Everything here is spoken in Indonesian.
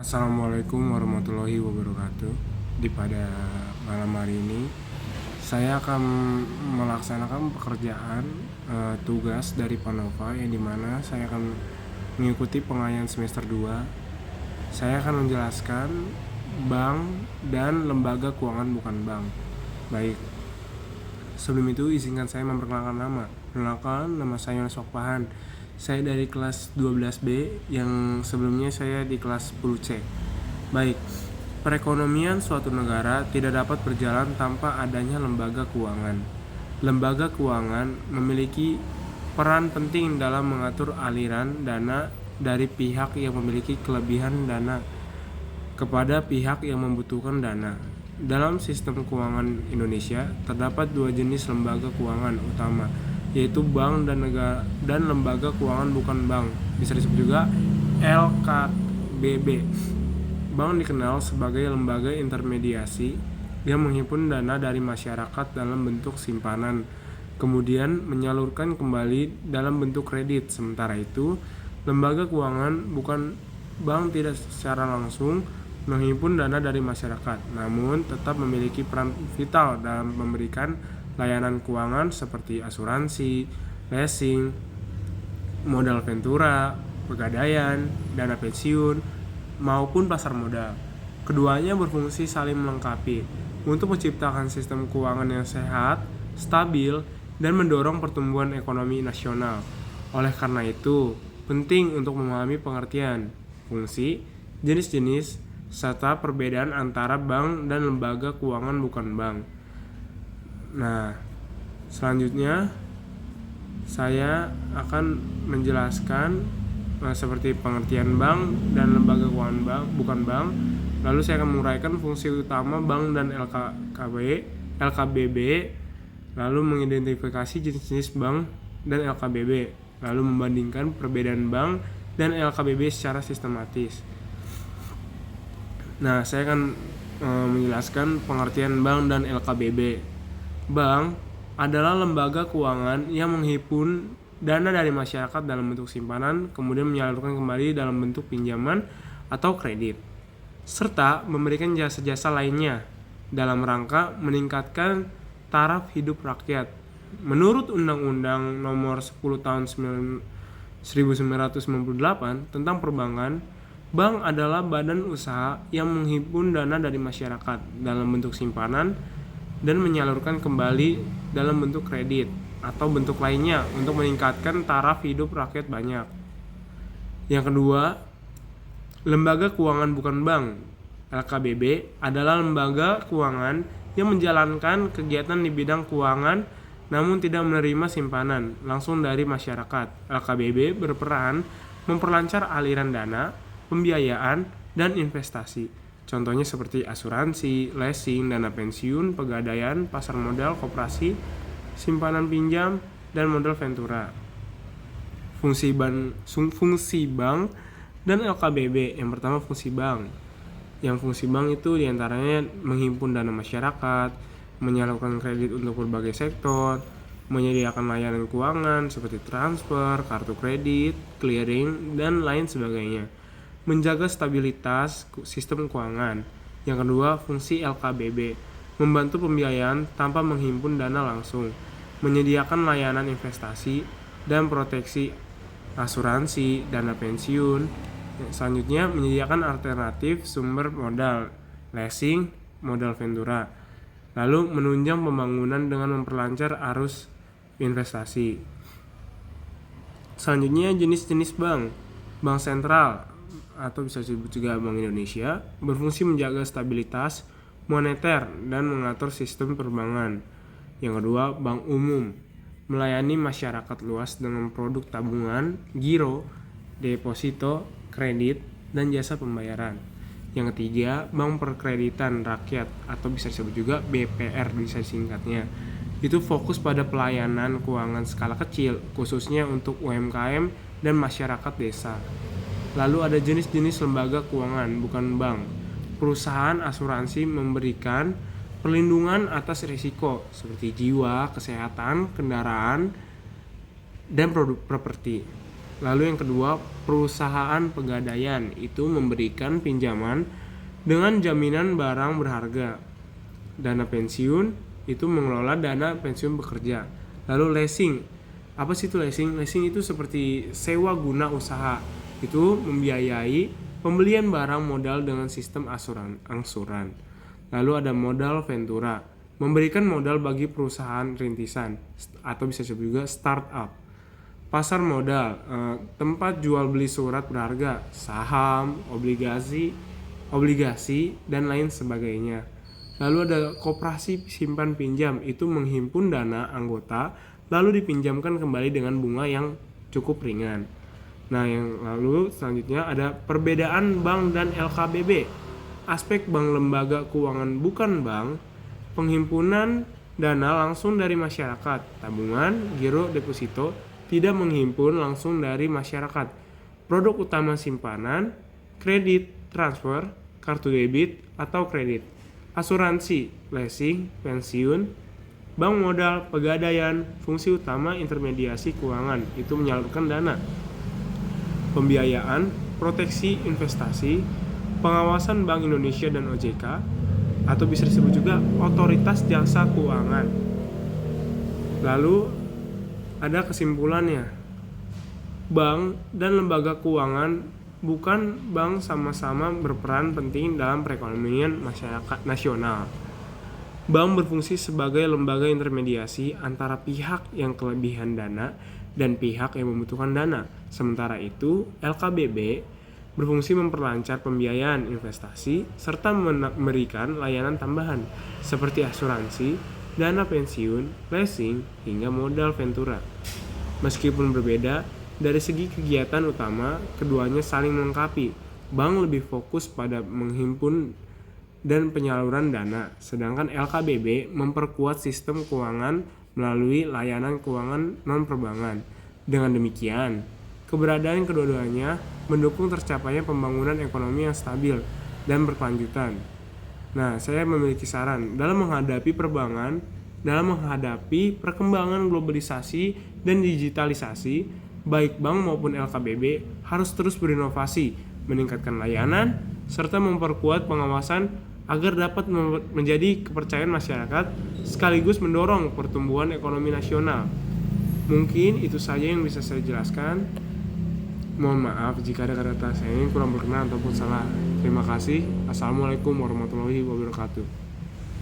Assalamualaikum warahmatullahi wabarakatuh. Pada malam hari ini, saya akan melaksanakan pekerjaan tugas dari Panova, yang dimana saya akan mengikuti pengayaan semester 2. Saya akan menjelaskan bank dan lembaga keuangan bukan bank. Baik, sebelum itu izinkan saya memperkenalkan nama. Perkenalkan, nama saya Yones Okpahan. Saya dari kelas 12B, yang sebelumnya saya di kelas 10C. Baik, perekonomian suatu negara tidak dapat berjalan tanpa adanya lembaga keuangan. Lembaga keuangan memiliki peran penting dalam mengatur aliran dana dari pihak yang memiliki kelebihan dana kepada pihak yang membutuhkan dana. Dalam sistem keuangan Indonesia, terdapat dua jenis lembaga keuangan utama, yaitu bank dan lembaga keuangan bukan bank, bisa disebut juga LKBB. Bank dikenal sebagai lembaga intermediasi yang menghimpun dana dari masyarakat dalam bentuk simpanan, kemudian menyalurkan kembali dalam bentuk kredit. Sementara itu, lembaga keuangan bukan bank tidak secara langsung menghimpun dana dari masyarakat, namun tetap memiliki peran vital dalam memberikan layanan keuangan seperti asuransi, leasing, modal ventura, pegadaian, dana pensiun, maupun pasar modal. Keduanya berfungsi saling melengkapi untuk menciptakan sistem keuangan yang sehat, stabil, dan mendorong pertumbuhan ekonomi nasional. Oleh karena itu, penting untuk memahami pengertian, fungsi, jenis-jenis, serta perbedaan antara bank dan lembaga keuangan bukan bank. Nah, selanjutnya saya akan menjelaskan seperti pengertian bank dan lembaga keuangan bank bukan bank. Lalu saya akan menguraikan fungsi utama bank dan LKBB, lalu mengidentifikasi jenis-jenis bank dan LKBB, lalu membandingkan perbedaan bank dan LKBB secara sistematis. Nah, saya akan menjelaskan pengertian bank dan LKBB. Bank adalah lembaga keuangan yang menghimpun dana dari masyarakat dalam bentuk simpanan, kemudian menyalurkan kembali dalam bentuk pinjaman atau kredit, serta memberikan jasa-jasa lainnya dalam rangka meningkatkan taraf hidup rakyat. Menurut Undang-Undang Nomor 10 Tahun 1998 tentang perbankan, bank adalah badan usaha yang menghimpun dana dari masyarakat dalam bentuk simpanan dan menyalurkan kembali dalam bentuk kredit atau bentuk lainnya untuk meningkatkan taraf hidup rakyat banyak. Yang kedua, lembaga keuangan bukan bank, LKBB, adalah lembaga keuangan yang menjalankan kegiatan di bidang keuangan namun tidak menerima simpanan langsung dari masyarakat. LKBB berperan memperlancar aliran dana, pembiayaan, dan investasi. Contohnya seperti asuransi, leasing, dana pensiun, pegadaian, pasar modal, koperasi, simpanan pinjam, dan modal ventura. Fungsi bank dan LKBB. Yang pertama, fungsi bank. Yang fungsi bank itu diantaranya menghimpun dana masyarakat, menyalurkan kredit untuk berbagai sektor, menyediakan layanan keuangan seperti transfer, kartu kredit, clearing, dan lain sebagainya. Menjaga stabilitas sistem keuangan. Yang kedua, fungsi LKBB, membantu pembiayaan tanpa menghimpun dana langsung, menyediakan layanan investasi dan proteksi asuransi, dana pensiun. Selanjutnya, menyediakan alternatif sumber modal, leasing, modal ventura. Lalu menunjang pembangunan dengan memperlancar arus investasi. Selanjutnya, jenis-jenis bank. Bank sentral atau bisa disebut juga Bank Indonesia berfungsi menjaga stabilitas moneter dan mengatur sistem perbankan. Yang kedua, bank umum, melayani masyarakat luas dengan produk tabungan, giro, deposito, kredit, dan jasa pembayaran. Yang ketiga, bank perkreditan rakyat atau bisa disebut juga BPR bisa singkatnya. Itu fokus pada pelayanan keuangan skala kecil, khususnya untuk UMKM dan masyarakat desa. Lalu ada jenis-jenis lembaga keuangan bukan bank. Perusahaan asuransi memberikan perlindungan atas risiko seperti jiwa, kesehatan, kendaraan, dan produk properti. Lalu yang kedua, perusahaan pegadaian itu memberikan pinjaman dengan jaminan barang berharga. Dana pensiun itu mengelola dana pensiun bekerja. Lalu leasing. Apa sih itu leasing? Leasing itu seperti sewa guna usaha. Itu membiayai pembelian barang modal dengan sistem angsuran. Lalu ada modal ventura, memberikan modal bagi perusahaan rintisan atau bisa disebut juga startup. Pasar modal, tempat jual beli surat berharga, saham, obligasi dan lain sebagainya. Lalu ada koperasi simpan pinjam, itu menghimpun dana anggota lalu dipinjamkan kembali dengan bunga yang cukup ringan. Nah, yang lalu selanjutnya ada perbedaan bank dan LKBB. Aspek bank lembaga keuangan bukan bank, penghimpunan dana langsung dari masyarakat, tabungan, giro, deposito, tidak menghimpun langsung dari masyarakat. Produk utama simpanan, kredit, transfer, kartu debit atau kredit, asuransi, leasing, pensiun, bank modal, pegadaian, fungsi utama intermediasi keuangan, itu menyalurkan dana. Pembiayaan, proteksi investasi, pengawasan Bank Indonesia dan OJK, atau bisa disebut juga otoritas jasa keuangan. Lalu ada kesimpulannya. Bank dan lembaga keuangan bukan bank sama-sama berperan penting dalam perekonomian masyarakat nasional. Bank berfungsi sebagai lembaga intermediasi antara pihak yang kelebihan dana dan pihak yang membutuhkan dana. Sementara itu, LKBB berfungsi memperlancar pembiayaan investasi serta memberikan layanan tambahan seperti asuransi, dana pensiun, leasing, hingga modal ventura. Meskipun berbeda, dari segi kegiatan utama, keduanya saling melengkapi. Bank lebih fokus pada menghimpun dan penyaluran dana, sedangkan LKBB memperkuat sistem keuangan melalui layanan keuangan non-perbankan. Dengan demikian, keberadaan kedua-duanya mendukung tercapainya pembangunan ekonomi yang stabil dan berkelanjutan. Nah, saya memiliki saran dalam menghadapi perkembangan globalisasi dan digitalisasi, baik bank maupun LKBB harus terus berinovasi, meningkatkan layanan, serta memperkuat pengawasan agar dapat menjadi kepercayaan masyarakat sekaligus mendorong pertumbuhan ekonomi nasional. Mungkin itu saja yang bisa saya jelaskan. Mohon maaf jika ada kata-kata saya yang kurang berkenan ataupun salah. Terima kasih. Assalamualaikum warahmatullahi wabarakatuh.